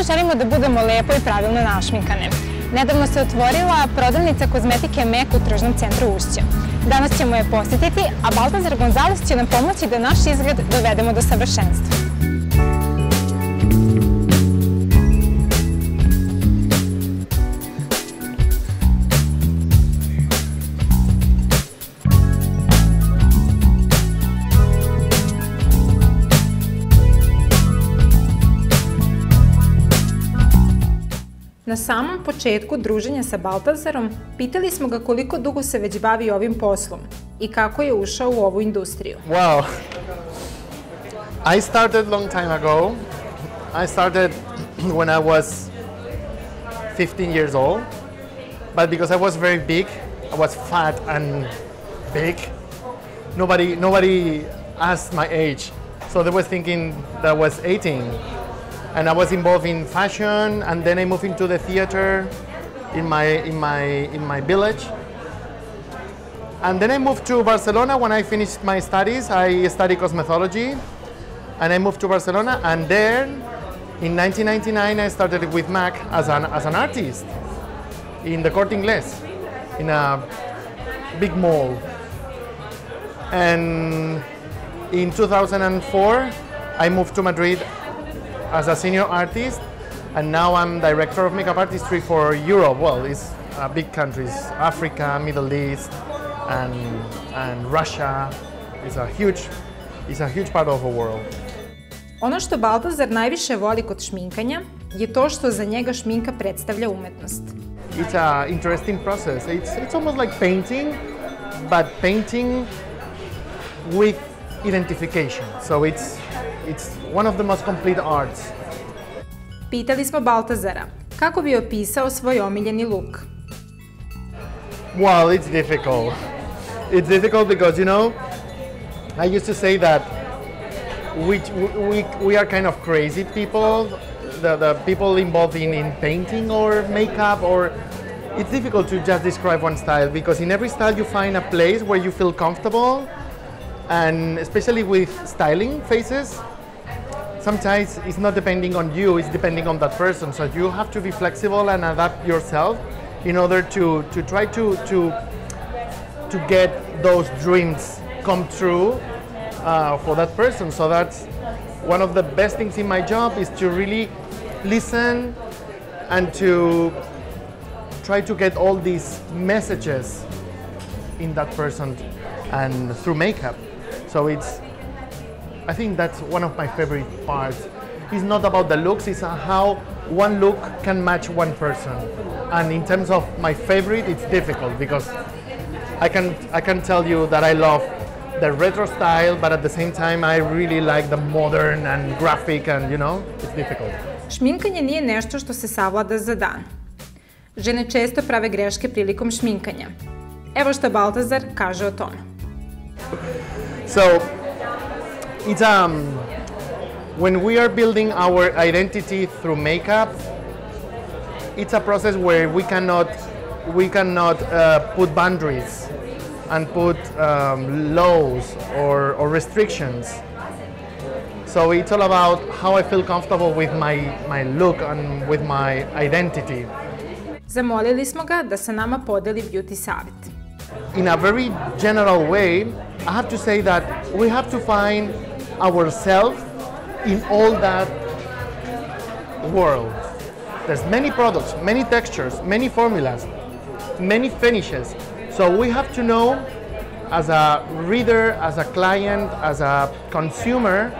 želimo da budemo lepo i pravilno našminkane. Nedavno se otvorila prodavnica kozmetike MAC u tržnom centru Ušće. Danas ćemo je posjetiti, a Baltazar Gonzalez će nam pomoći da naš izgled dovedemo do savršenstva. Na samom početku druženja sa Baltazarom pitali smo ga koliko dugo se već bavi ovim poslom i kako je ušao u ovu industriju. Wow, I started long time ago. I started when I was 15 years old, but because I was very big, I was fat and big, nobody asked my age, so they were thinking that I was 18. And I was involved in fashion, and then I moved into the theater in my village. And then I moved to Barcelona when I finished my studies. I studied cosmetology, and I moved to Barcelona. And there, in 1999, I started with MAC as an artist in the Corte Inglés, in a big mall. And in 2004, I moved to Madrid as a senior artist, and now I'm director of makeup artistry for Europe. Well, it's big countries, Africa, Middle East, and Russia. It's a huge part of the world. Ono što Baltazar najviše voli kod šminkanja je to što za njega šminka predstavlja umetnost. It's an interesting process. It's almost like painting, but painting with identification. So it's one of the most complete arts. Pitali smo Baltazara kako bi opisao svoj omiljeni look. Well, it's difficult. It's difficult because, you know, I used to say that we are kind of crazy people, the people involved in painting or makeup, or it's difficult to just describe one style, because in every style you find a place where you feel comfortable, and especially with styling faces, sometimes it's not depending on you, it's depending on that person. So you have to be flexible and adapt yourself in order to try to get those dreams come true for that person. So that's one of the best things in my job, is to really listen and to try to get all these messages in that person and through makeup. So I think that's one of my favorite parts. It's not about the looks, it's how one look can match one person. And in terms of my favorite, it's difficult, because I can tell you that I love the retro style, but at the same time I really like the modern and graphic, and you know, it's difficult. Šminkanje nije nešto što se savlada za dan. Žene često prave greške prilikom šminkanja. Evo što Baltazar kaže o tome. So, it's when we are building our identity through makeup, it's a process where we cannot put boundaries and put laws or restrictions. So it's all about how I feel comfortable with my look and with my identity. Zamolili smo ga da sa nama podeli beauty savjet. In a very general way, I have to say that we have to find ourselves in all that world. There's many products, many textures, many formulas, many finishes. So we have to know, as a reader, as a client, as a consumer,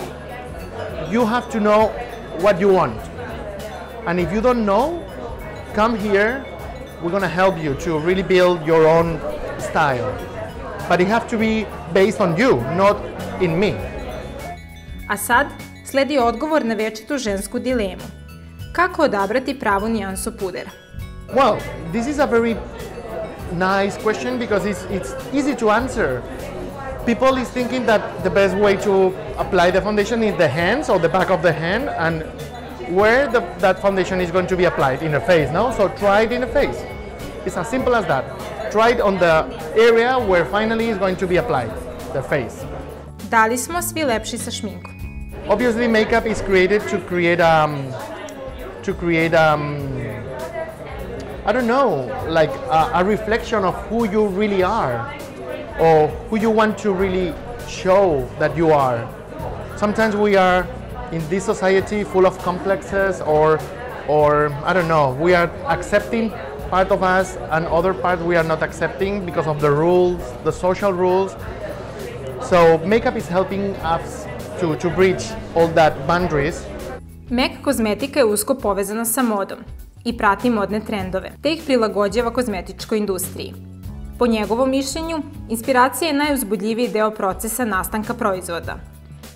you have to know what you want. And if you don't know, come here, we're going to help you to really build your own style. But it has to be based on you, not in me. A sad sledi odgovor na večitu žensku dilemu. Kako odabrati pravu nijansu pudera? Well, this is a very nice question, because it's easy to answer. People is thinking that the best way to apply the foundation is the hands or the back of the hand, and where that foundation is going to be applied in the face, no? So try it in the face. It's as simple as that. Try it on the area where finally is going to be applied, the face. Da li smo svi lepši sa šminkom? Obviously, makeup is created to to create I don't know, like a reflection of who you really are, or who you want to really show that you are. Sometimes we are in this society full of complexes, or I don't know, we are accepting part of us and other part we are not accepting because of the rules, the social rules. So makeup is helping us to bridge all that boundaries. MAC kozmetika je usko povezana sa modom i prati modne trendove, te ih prilagođava kozmetičkoj industriji. Po njegovom mišljenju, inspiracija je najuzbudljiviji deo procesa nastanka proizvoda.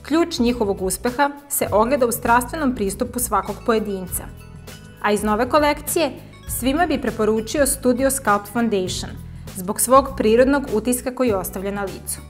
Ključ njihovog uspeha se ogleda u strastvenom pristupu svakog pojedinca. A iz nove kolekcije svima bi preporučio Studio Sculpt Foundation zbog svog prirodnog utiska koji ostavlja na licu.